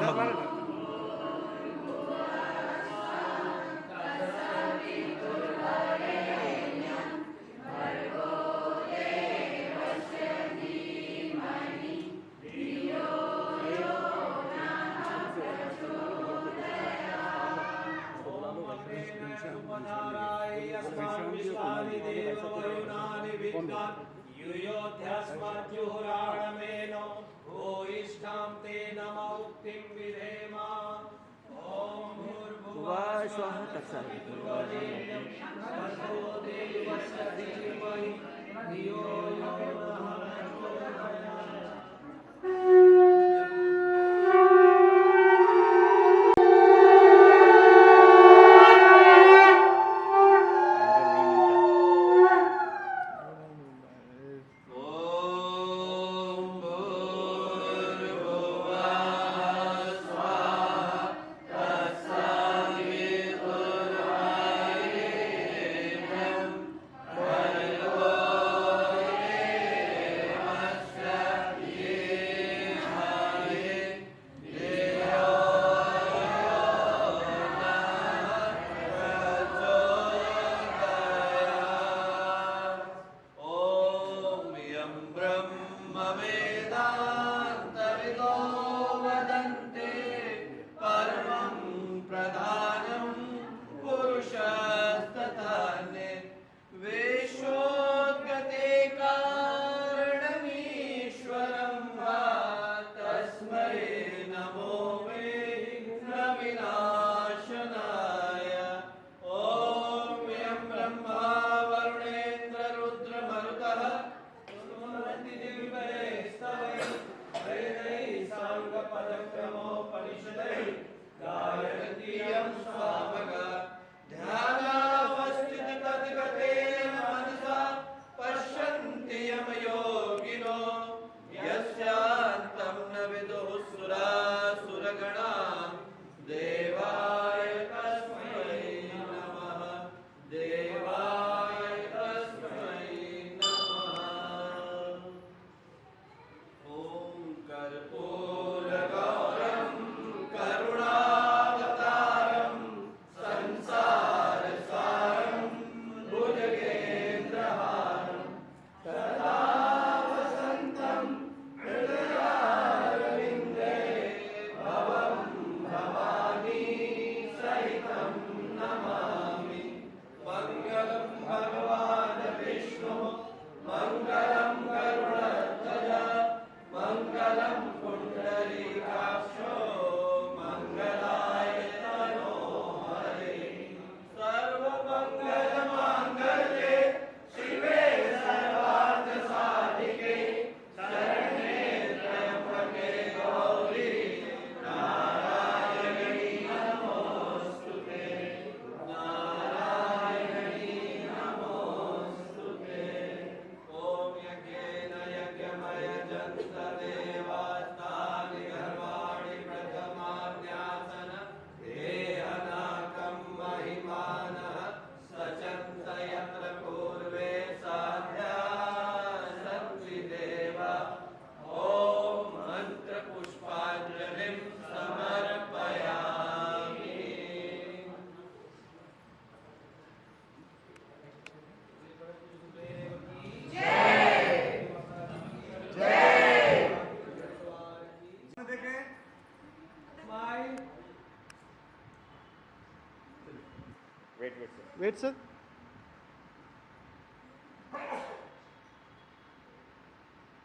जगमग। Wait, sir.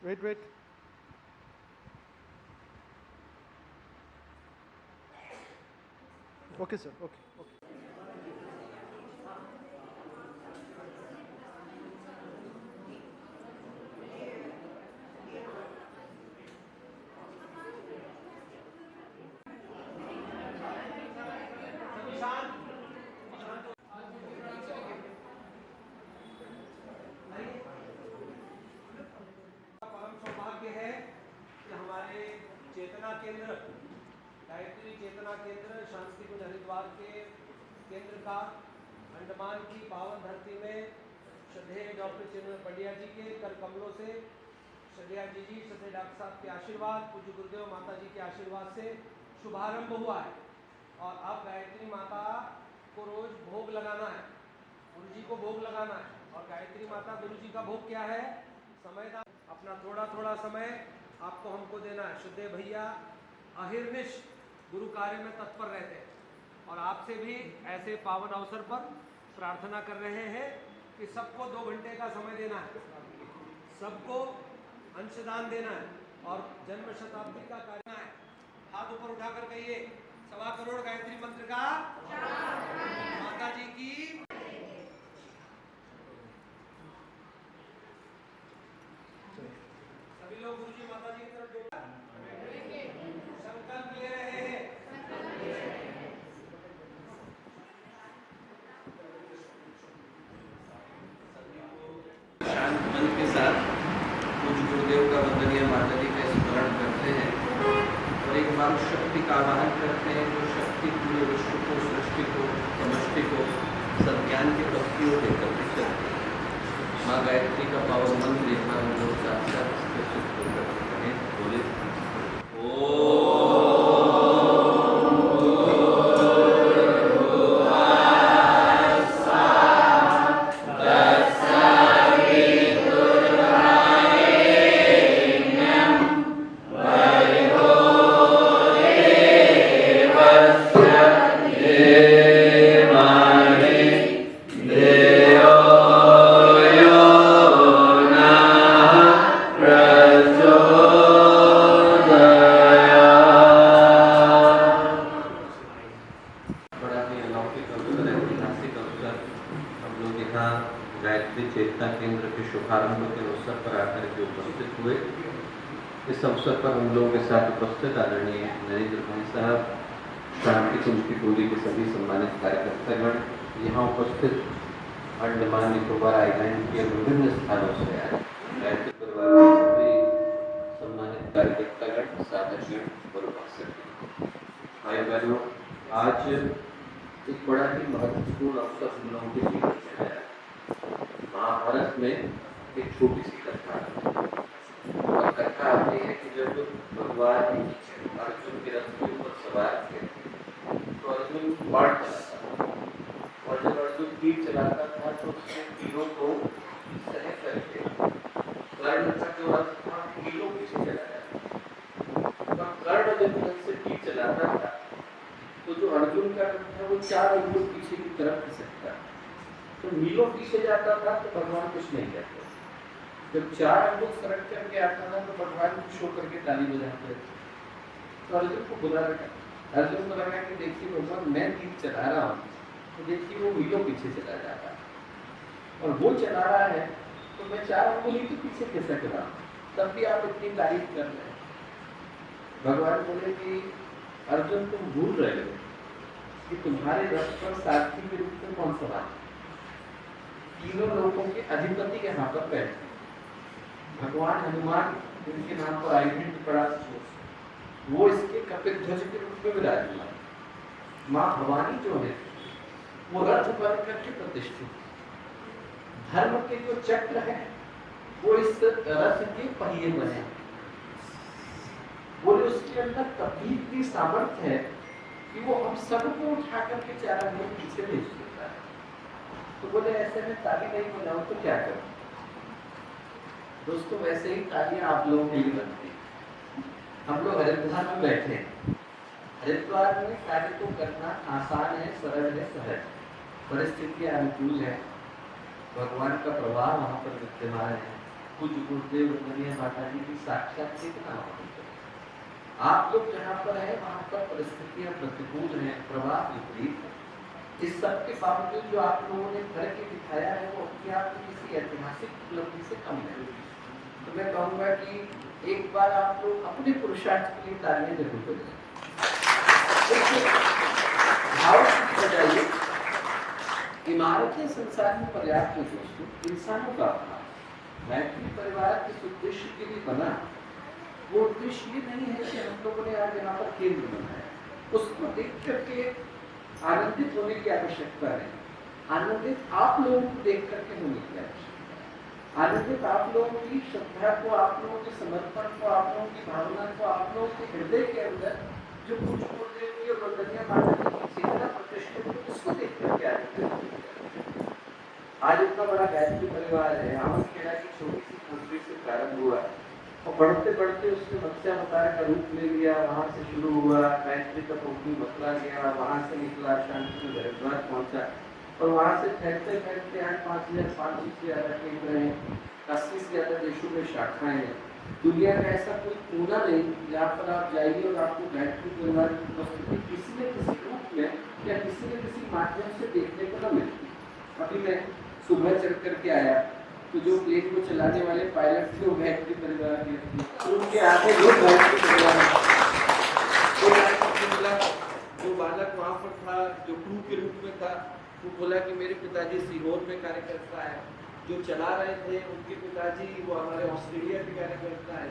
Wait. Okay, sir. Okay. चेतना केंद्र, गायत्री चेतना केंद्र शांतिकुंज हरिद्वार के केंद्र का अंडमान की पावन धरती में श्रद्धेय डॉक्टर चिन्मय पंड्या जी के कर कमलों से श्रद्धेय जी श्रद्धेय डॉक्टर साहब के आशीर्वाद, पूज्य गुरुदेव माता जी के आशीर्वाद से शुभारंभ हुआ है और अब गायत्री माता को रोज भोग लगाना है, गुरु जी को भोग लगाना है। और गायत्री माता गुरु जी का भोग क्या है? समयदान। अपना थोड़ा थोड़ा समय आपको हमको देना है। शुद्धे भैया अहिर्निश गुरु कार्य में तत्पर रहते हैं और आपसे भी ऐसे पावन अवसर पर प्रार्थना कर रहे हैं कि सबको 2 घंटे का समय देना है, सबको अंशदान देना है और जन्म शताब्दी का कार्य है। हाथ ऊपर उठाकर कहिए 1.25 करोड़ गायत्री मंत्र का माता जी की। सभी लोग गुरु जी माता जी की तरफ जोड़ा संकल्प ले रहे हैं। शांत मन के साथ पूज्य गुरुदेव का वंदनीय माता जी का स्मरण करते हैं और एक बार शक्ति का आवाहन करते हैं जो शक्ति पूरे विश्व को, सृष्टि को, समष्टि को सज्ञान की प्रगति को लेकर के चलती है। माँ गायत्री का पावन मंत्र यहाँ हम लोग साथ साथ प्रस्तुत होकर हैं। बोले गायत्री चेतना केंद्र के शुभारंभ के अवसर पर आकर के उपस्थित हुए। इस अवसर पर हम लोगों के साथ उपस्थित आदरणीय नरेंद्र भाई साहब, शांति कुंज की टोली के सभी सम्मानित कार्यकर्तागण, यहाँ उपस्थित अंडमान निकोबार आइलैंड के विभिन्न स्थानों से आए गायत्री परिवार के सभी सम्मानित कार्यकर्तागण, साधकगण और उपस्थित भाई बहनों, आज एक बड़ा ही महत्वपूर्ण अवसर हम लोगों के जीवन में आया। महाभारत में एक छोटी सी कथा और कथा आती है कि जब भगवान अर्जुन के रथ के ऊपर सवार थे तो अर्जुन बाण चलाता था और जब अर्जुन तीर चलाता था तो उसने तीरों को सह करके कर्ण का जो रथ था तीरों पीछे चलाया। तो कर्ण जब रथ से तीर चलाता था तो जो अर्जुन का रथ था वो 4 अंगुल पीछे की तरफ खिसकता, तो मीलों पीछे जाता था तो भगवान कुछ नहीं कहते। जब 4 अंगुल सरक करके आता था तो भगवान कुछ होकर के ताली बजाते थे। तो अर्जुन को बुरा लगा, अर्जुन को लगा कि देखिए भगवान मैं तीर चला रहा हूँ तो देखिए वो मीलों पीछे चला जाता है और वो चला रहा है तो मैं 4 अंगुल ही तो पीछे खिसक रहा हूँ, तब भी आप इतनी तारीफ कर रहे हैं। भगवान बोले कि अर्जुन तुम भूल रहे हो कि तुम्हारे रथ पर सारथी के रूप में कौन सवार है? तीनों लोगों के अधिपति यहाँ पर बैठे भगवान हनुमान, जिनके नाम पर आइडेंट पड़ा, वो इसके कपिध्वज के रूप में विराजमान। माँ भवानी जो है वो रथ बन करके प्रतिष्ठित। धर्म के जो चक्र है वो इस रथ के पहिए बने। बोले उसके अंदर तभी इतनी सामर्थ्य है कि वो हम सबको उठा करके 4 अंगुल पीछे भेज देता है। तो बोले ऐसे में ताली नहीं बजाऊं तो क्या करूं? दोस्तों वैसे ही तालियां आप लोगों के लिए बनती हैं। हम लोग हरिद्वार में बैठे हैं। हरिद्वार में कार्य को करना आसान है, सरल है, सहज। परिस्थितियां अनुकूल है, भगवान का प्रभाव वहां पर विद्यमान है। पूज्य गुरुदेव वंदनीय माता जी की साक्षात चेतना वहां पर। आप लोग जहाँ पर है वहां पर परिस्थितियां प्रतिकूल हैं, प्रभाव विपरीत है। इस सब के बावजूद जो आप लोगों ने करके दिखाया है वो अपने आप में किसी ऐतिहासिक उपलब्धि से कम नहीं। तो मैं कहूँगा कि एक बार आप लोग अपने पुरुषार्थ के लिए तालियां जरूर बजाइए, भाव से बजाइए। इमारतें संसार में पर्याप्त है दोस्तों, इंसानों का अपना गायत्री परिवार किस उद्देश्य के लिए बना, वो उद्देश्य ये नहीं है कि हम लोगों ने आज यहाँ पर केंद्र बनाया, उसको देख करके आनंदित होने की आवश्यकता है। आनंदित आप लोगों को देख करके होने की आवश्यकता है। आनंदित आप लोगों की श्रद्धा को, आप लोगों के समर्पण को, आप लोगों की भावना को, आप लोगों के हृदय के अंदर जो कुछ गुरुदेव की और वंदनीय माता जी की चेतना प्रतिष्ठित है, उसको देख करके आगे आज इतना बड़ा गायत्री परिवार है। आमद खेड़ा की छोटी सी कोठरी से प्रारंभ हुआ और बढ़ते बढ़ते उसने मत्स्य अवतार का रूप ले लिया। वहां से शुरू हुआ, गायत्री का पोखरी मथुरा गया, वहां से निकला, शांति हरिद्वार पहुंचा और वहां से फैलते फैलते 8,500 से ज्यादा केंद्र हैं, 80 से ज्यादा देशों में शाखाएं हैं। दुनिया का ऐसा कोई कोना नहीं जहाँ पर आप जाइए और आपको गायत्री परिवार की उपस्थिति किसी न किसी रूप में या किसी न किसी माध्यम से देखने को न मिलती। अभी मैं सुबह चढ़ करके आया तो जो प्लेन को चलाने वाले पायलट थे वो गायत्री परिवार के थे, तो उनके आगे लोग गायत्री परिवार मिला। जो बालक वहाँ पर था, जो क्रू के रूप में था, वो बोला कि मेरे पिताजी सीहोर में कार्यकर्ता है। जो चला रहे थे उनके पिताजी वो हमारे ऑस्ट्रेलिया के कार्यकर्ता है।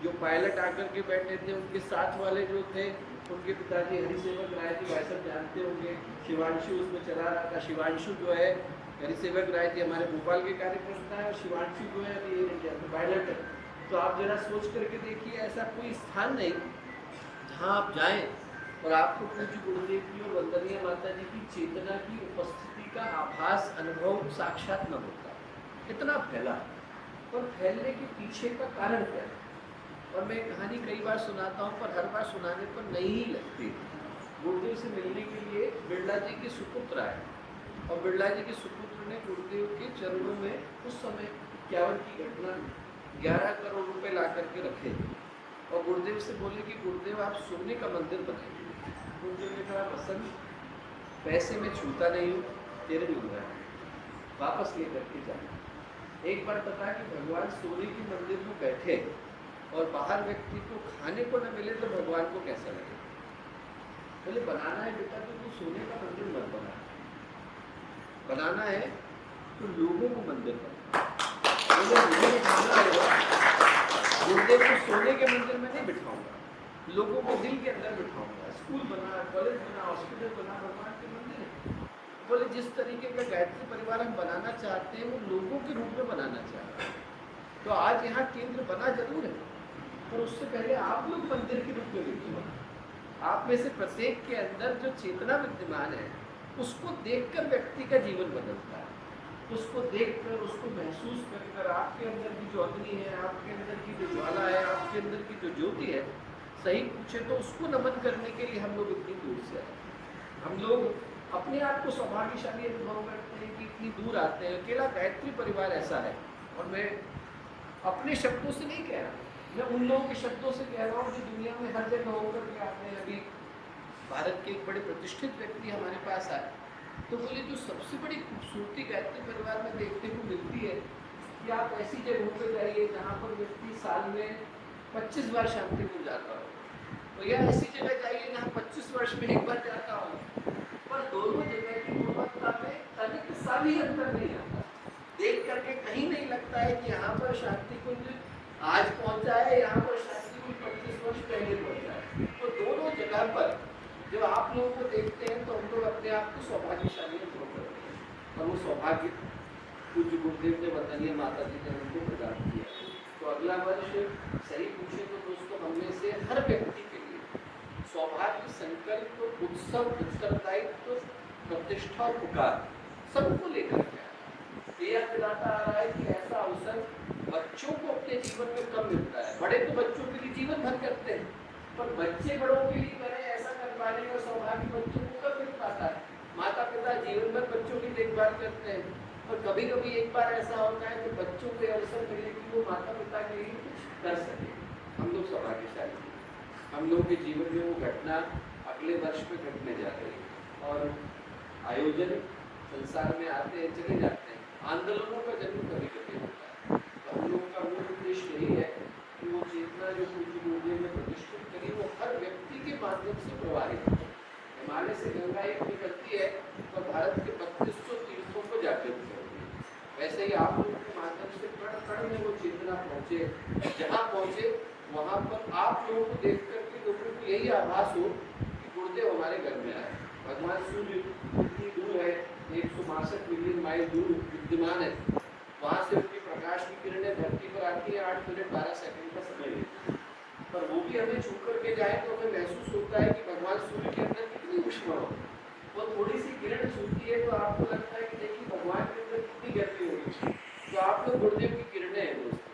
जो पायलट आकर के बैठे थे उनके साथ वाले जो थे उनके पिताजी हरिसेवक राय जी, भाई साहब जानते होंगे, शिवांशु उसमें चला रहा था। शिवांशु जो है हरिसेवक राय जी हमारे भोपाल के कार्यकर्ता है और शिवांशु जो है अभी पायलट है। तो आप जरा सोच करके देखिए, ऐसा कोई स्थान नहीं जहाँ आप जाएं और आपको पूज्य गुरुदेव की और वंदनीय माता जी की चेतना की उपस्थिति का आभास अनुभव साक्षात न होता। इतना फैला, और फैलने के पीछे का कारण क्या है? और मैं कहानी कई बार सुनाता हूँ पर हर बार सुनाने पर नहीं ही लगती। गुरुदेव से मिलने के लिए बिरला जी के सुपुत्र आए और बिरला जी के सुपुत्र ने गुरुदेव के चरणों में उस समय 51 की घटना 11 करोड़ रुपए ला करके रखे और गुरुदेव से बोले कि गुरुदेव आप सोने का मंदिर बनाइए। गुरुदेव ने कहा पसंद, पैसे में छूता नहीं हूँ, तेरे लूंगा, वापस ले करके जाना। एक बार पता कि भगवान सोने के मंदिर में बैठे और बाहर व्यक्ति को खाने को न मिले तो भगवान को कैसा लगे? बोले बनाना है बेटा तो तू सोने का मंदिर मत बना, बनाना है तो लोगों को मंदिर बना। बोले मुझे खाना होगा, गुरुदेव को सोने के मंदिर में नहीं बिठाऊंगा, लोगों को दिल के अंदर बिठाऊंगा। स्कूल बना, कॉलेज बना, हॉस्पिटल बना, भगवान के मंदिर है। बोले जिस तरीके का गायत्री परिवार हम बनाना चाहते हैं वो लोगों के रूप में बनाना चाहते हैं। तो आज यहाँ केंद्र बना जरूर है पर उससे पहले आप लोग मंदिर के रूप में विद्यमान। आप में से प्रत्येक के अंदर जो चेतना विद्यमान है उसको देखकर व्यक्ति का जीवन बदलता है। उसको देखकर, उसको महसूस कर आपके अंदर की जो अग्नि है, आपके अंदर की जो ज्वाला है, आपके अंदर की जो ज्योति है, सही पूछे तो उसको नमन करने के लिए हम लोग इतनी दूर से आए। हम लोग अपने आप को सौभाग्यशाली अनुभव करते हैं कि इतनी दूर आते हैं। अकेला गायत्री परिवार ऐसा है, और मैं अपने शब्दों से नहीं कह रहा, मैं उन लोगों के शब्दों से कह रहा हूँ जो दुनिया में हर जगह होकर के आते हैं। अभी भारत के एक बड़े प्रतिष्ठित व्यक्ति हमारे पास आए तो बोले जो सबसे बड़ी खूबसूरती गायत्री परिवार में देखने को मिलती है कि आप ऐसी जगहों पर जाइए जहाँ पर व्यक्ति साल में 25 बार शांति को जाता हो, तो या ऐसी जगह जाइए जहाँ 25 वर्ष में एक बार जाता हो, पर दोनों जगह की गुणवत्ता में तनिक सा भी अंतर नहीं आता। देख करके कहीं नहीं लगता है कि यहाँ पर शांति कुंज आज पहुँचा है, यहाँ पर शांति कुंज 25 वर्ष पहले पहुँचा है। तो दोनों जगह पर जब आप लोगों को देखते हैं तो हम लोग अपने आप को सौभाग्यशाली अनुभव करते हैं और वो सौभाग्य पूज्य गुरुदेव ने वंदनीय माता जी ने उनको प्रदान किया। तो अगला वर्ष सही पूछे तो दोस्तों हम में से हर व्यक्ति के लिए सौभाग्य, संकल्प, उत्सव, उत्तरदायित्व, प्रतिष्ठा और पुकार सबको लेकर के यह दिलाता आ रहा है कि ऐसा अवसर बच्चों को अपने जीवन में कम मिलता है। बड़े तो बच्चों के लिए जीवन भर करते हैं, पर बच्चे बड़ों के लिए करें ऐसा कर पाने का सौभाग्य बच्चों को कब मिल पाता है। माता पिता जीवन भर बच्चों की देखभाल करते हैं और कभी कभी एक बार ऐसा होता है कि बच्चों को अवसर मिले कि वो माता पिता के लिए कुछ कर सके। हम लोग सौभाग्यशाली, हम लोग के जीवन में वो घटना अगले वर्ष में घटने जा रही है। और आयोजन संसार में आते हैं चले जाते हैं, आंदोलनों का जन्म कभी कभी होता है। तो हम लोग का मूल उद्देश्य यही है कि वो चेतना जो पूज्य गुरुदेव ने प्रतिष्ठित करी वो हर व्यक्ति के माध्यम से प्रवाहित हो। हिमालय से गंगा एक निकलती है तो भारत के 3200 तीर्थों को जागृत करती है। वैसे ही आप लोगों के माध्यम से कण कण में वो चेतना पहुँचे, जहाँ पहुँचे वहाँ पर आप लोगों को देख करके लोगों को यही आभास हो कि गुरुदेव हमारे घर में आए। भगवान सूर्य इतनी दूर है, 162 मिलियन माइल दूर विद्यमान है, वहाँ से उनकी प्रकाश की किरणें धरती पर आती है, 8 मिनट 12 सेकंड का समय लेती है। पर वो भी हमें छू करके जाए तो हमें महसूस होता होता है कि भगवान सूर्य के अंदर कितनी ऊष्मा हो, वो थोड़ी सी किरण छूती है तो आपको लगता है कि देखिए भगवान के अंदर कितनी गर्मी होगी। तो आप लोग गुरुदेव की किरणें हैं दोस्तों,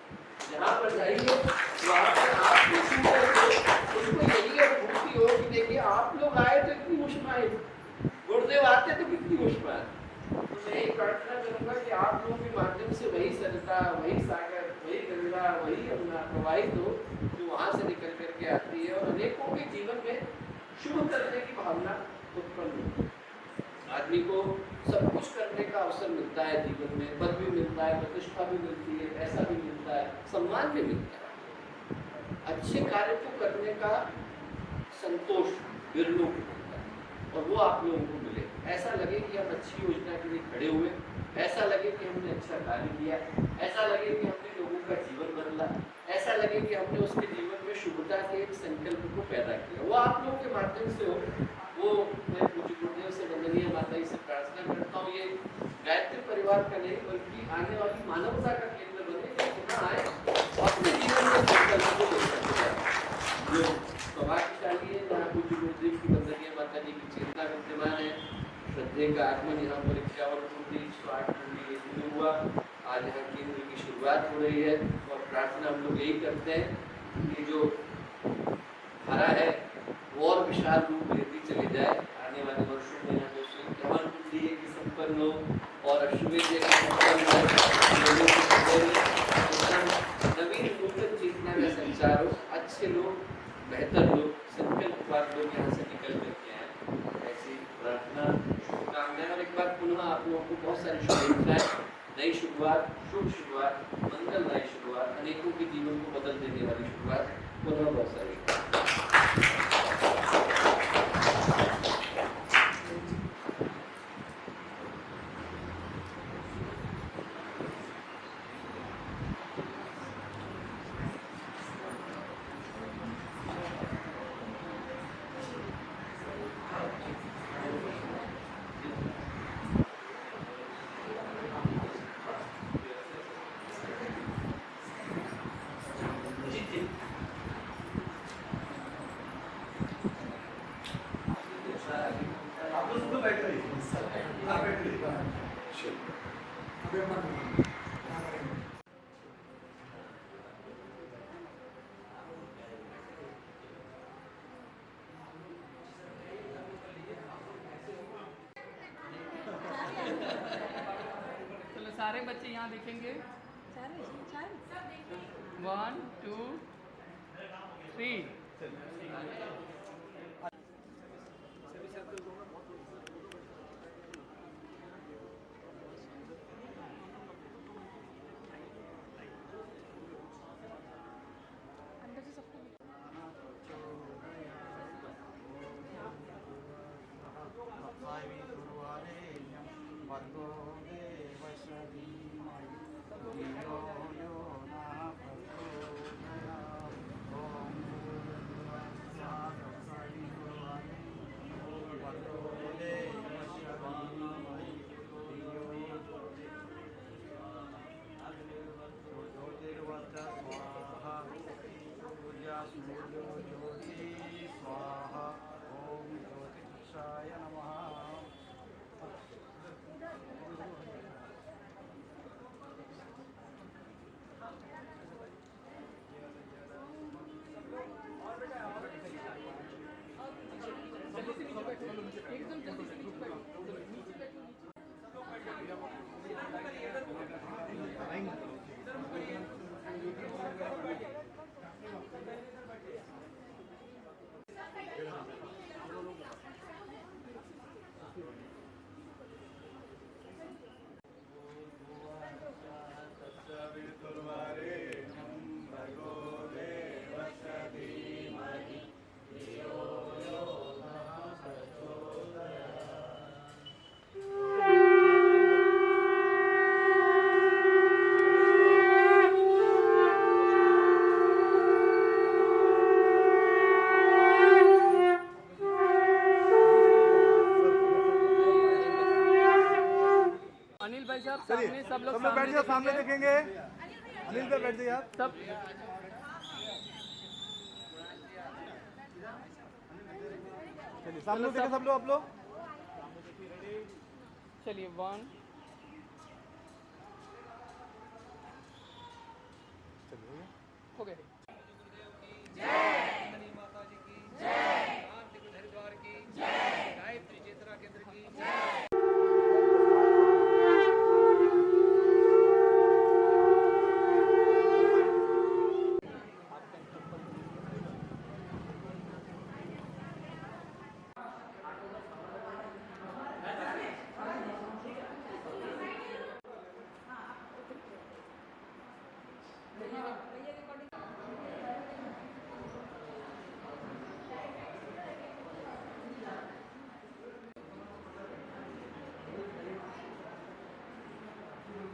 जहाँ पर जाइए वहाँ पर आप उसको यही अनुभूति हो कि देखिए आप लोग आए तो इतनी ऊष्मा है, गुरुदेव आते तो कितनी ऊष्मा है। तो मैं यही प्रार्थना करूंगा कि आप लोगों के माध्यम से वही सरलता, वही सागर, वही गंगा, वही यमुना प्रवाहित हो जो वहाँ से निकल करके आती है और अनेकों के जीवन में शुभ करने की भावना उत्पन्न हो। आदमी को सब कुछ करने का अवसर मिलता है जीवन में, पद भी मिलता है, प्रतिष्ठा भी मिलती है, पैसा भी मिलता है, सम्मान भी मिलता है। अच्छे कार्य को करने का संतोष बिरलों को मिलता है और वो आप लोगों को मिले। ऐसा लगे कि हम अच्छी योजना के लिए खड़े हुए, ऐसा लगे कि हमने अच्छा कार्य किया, ऐसा लगे कि हमने लोगों का जीवन बदला, ऐसा लगे कि हमने उसके जीवन में शुभता के एक संकल्प को पैदा किया। वो आप लोगों के माध्यम से हो। वो मैं पूज्य गुरुदेव से, वंदनीय माता जी से प्रार्थना करता हूँ ये गायत्री परिवार का नहीं बल्कि आने वाली मानवता का केंद्र बने, जहाँ आए अपने जीवन में संकल्प को ले सकते हैं। जो सौभाग्यशाली है जहाँ पूज्य गुरुदेव की, वंदनीय माता जी की चेतना विद्यमान है। श्रद्धे का आगमन यहाँ पर 51 मूर्ति 108 मूर्ति ये हुआ। आज यहाँ केंद्र की शुरुआत हो रही है और प्रार्थना हम लोग यही करते हैं कि जो धारा है वो और विशाल रूप लेती चली जाए। आने वाले वर्षों में यहाँ 251 मूर्ति की संपन्न हो और अश्वमेध की संपन्न नवीन नूतन चेतना में संचार हो, अच्छे लोग, बेहतर लोग, संकल्पवाद लोग यहाँ से निकल करके आए। ऐसी प्रार्थना, शुभकामनाएं और एक बार पुनः आप लोगों को बहुत सारी शुभकामनाएं। नई शुरुआत, शुभ शुरुआत, मंगलदायी शुरुआत, अनेकों के जीवन को बदल देने वाली शुरुआत, पुनः बहुत सारी सारे बच्चे यहाँ देखेंगे। 1 2 3 सामने सब लोग बैठ जाओ, सामने देखेंगे। अनिल पे बैठ जाइए आप सब। चलिए सामने देखें सब लोग आप लोग चलिए 1 चलिए हो गए अंजनी माता जी की जय, शांति कुंज हरिद्वार की जय, गायत्री चेतना केंद्र की जय।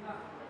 हाँ